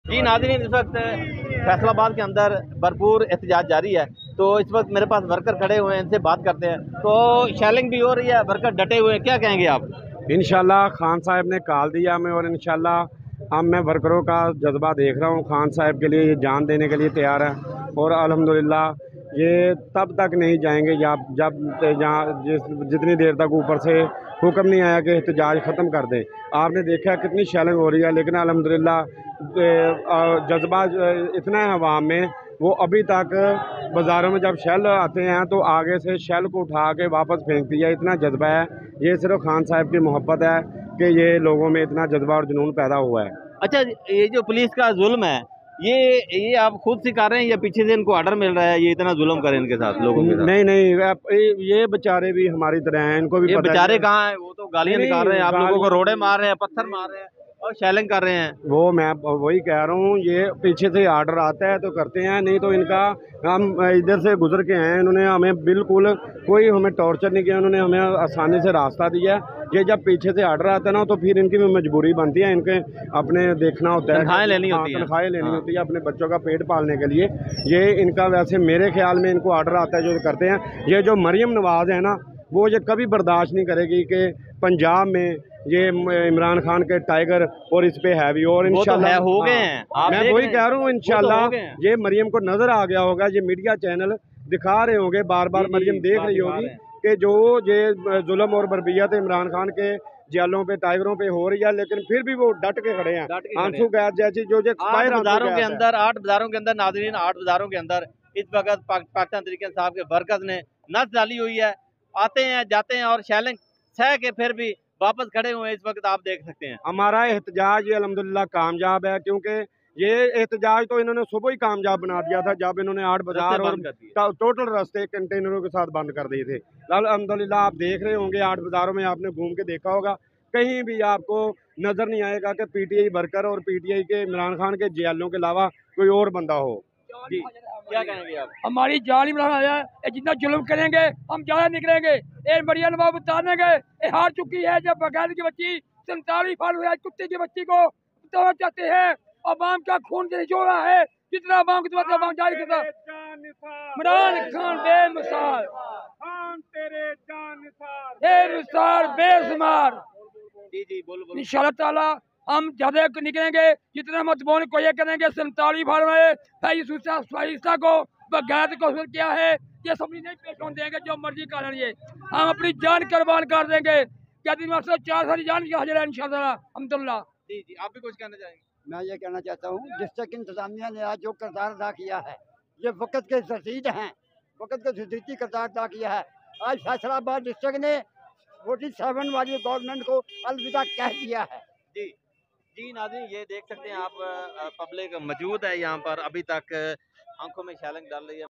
जी नाज़रीन, इस वक्त फैसलाबाद के अंदर भरपूर एहतजाज जारी है। तो इस वक्त मेरे पास वर्कर खड़े हुए हैं, इनसे बात करते हैं। तो शेलिंग भी हो रही है, वर्कर डटे हुए हैं, क्या कहेंगे आप? इंशाल्लाह खान साहब ने कॉल दिया हमें और इंशाल्लाह अब मैं वर्करों का जज्बा देख रहा हूँ। खान साहब के लिए ये जान देने के लिए तैयार है और अल्हम्दुलिल्लाह ये तब तक नहीं जाएंगे जहाँ जितनी देर तक ऊपर से हुक्म नहीं आया कि एहतजाज ख़त्म कर दें। आपने देखा कितनी शेलिंग हो रही है, लेकिन अल्हम्दुलिल्लाह जज्बा इतना है अवाम में, वो अभी तक बाज़ारों में जब शेल आते हैं तो आगे से शेल को उठा के वापस फेंक दिया। इतना जज्बा है, ये सिर्फ खान साहब की मोहब्बत है कि ये लोगों में इतना जज्बा और जुनून पैदा हुआ है। अच्छा, ये जो पुलिस का जुल्म है, ये आप खुद सिखा रहे हैं या पीछे से इनको ऑर्डर मिल रहा है ये इतना जुल्म करें इनके साथ, लोगों के साथ? नहीं, ये बेचारे भी हमारी तरह हैं, इनको भी ये पता बेचारे कहाँ हैं? वो तो गालियां निकाल रहे हैं, आप लोगों को रोड़े मार रहे हैं, पत्थर मार रहे हैं और शेलिंग कर रहे हैं। वो मैं वही कह रहा हूँ, ये पीछे से आर्डर आता है तो करते हैं, नहीं तो इनका हम इधर से गुजर के हैं, इन्होंने हमें बिल्कुल कोई हमें टॉर्चर नहीं किया, उन्होंने हमें आसानी से रास्ता दिया। ये जब पीछे से आर्डर आता है ना तो फिर इनकी मजबूरी बनती है, इनके अपने देखना होता है, तनख्वाहें लेनी होती है, तनख्वाहें लेनी होती है अपने बच्चों का पेट पालने के लिए। ये इनका वैसे मेरे ख्याल में इनको आर्डर आता है जो करते हैं। ये जो मरियम नवाज़ है ना, वो ये कभी बर्दाश्त नहीं करेगी कि पंजाब में ये इमरान खान के टाइगर और इस पे हैवी और इंशाल्लाह हो गए हैं। मैं वही कह रहा हूँ, इंशाल्लाह ये मरियम को नजर आ गया होगा, ये मीडिया चैनल दिखा रहे होंगे, बार बार मरियम देख रही होगी कि जो ये जुल्म और बर्बियत इमरान खान के जेलों पे टाइगरों पे हो रही है, लेकिन फिर भी वो डट के खड़े हैं। आंसू गैस जैसी जो बाजारों के अंदर, 8 बाजारों के अंदर नाज़रीन, 8 बाजारों के अंदर इस वक्त पाकिस्तान तहरीक इंसाफ के वर्कर्स ने नस डाली हुई है। आते हैं जाते हैं और शेलिंग सह के फिर भी वापस खड़े हुए हैं। इस वक्त आप देख सकते हैं हमारा एहतजाज ये अल्हम्दुलिल्लाह कामयाब है, क्योंकि ये एहतजाज तो इन्होंने सुबह ही कामयाब बना दिया था जब इन्होंने 8 बाजार और टोटल रास्ते कंटेनरों के साथ बंद कर दिए थे। अल्हम्दुलिल्लाह आप देख रहे होंगे 8 बाजारों में आपने घूम के देखा होगा, कहीं भी आपको नजर नहीं आएगा कि पीटीआई वर्कर और पीटीआई के इमरान खान के जेलों के अलावा कोई और बंदा हो। जी, क्या कहेंगे आप? हमारी जान इमरान आया है, जितना जुल्म करेंगे हम ज्यादा निकलेंगे। ये मरियम नवाज उतारने गए, ये हार चुकी है। जब बगैर की बच्ची 47 साल हुए कुत्ते की बच्ची को उतारना चाहते हैं, अवाम का खून निचोड़ा है, जितना अवाम की अवाम जारी करता। इमरान खान बेमिसाल, बेमिसाल बेशुमार। जी बोलो। इंशाअल्लाह ताला हम ज्यादा निकलेंगे, जितना मतबून को ये करेंगे। 47 साल में को बगैर को क्या है, ये सब नहीं पेश होने देंगे, जो मर्जी कर लिए हम अपनी जान कुर्बान कर देंगे। क्या दिन 4 सारी जान की हाजिर है इंशाअल्लाह अल्हम्दुलिल्लाह। जी, आप भी कुछ कहना चाहेंगे? मैं ये कहना चाहता हूँ, जिस तक इंतजामिया ने आज जो किरदार अदा किया है, ये वक्त के रसीद हैं, वक्त के रसीदी किरदार अदा किया है। आज फैसलाबाद डिस्ट्रिक्ट ने 47 वाली गवर्नमेंट को अलविदा कह दिया है। जी नाज़रीन, ये देख सकते हैं आप, पब्लिक मौजूद है यहाँ पर, अभी तक आंखों में शेलिंग डाल रही है।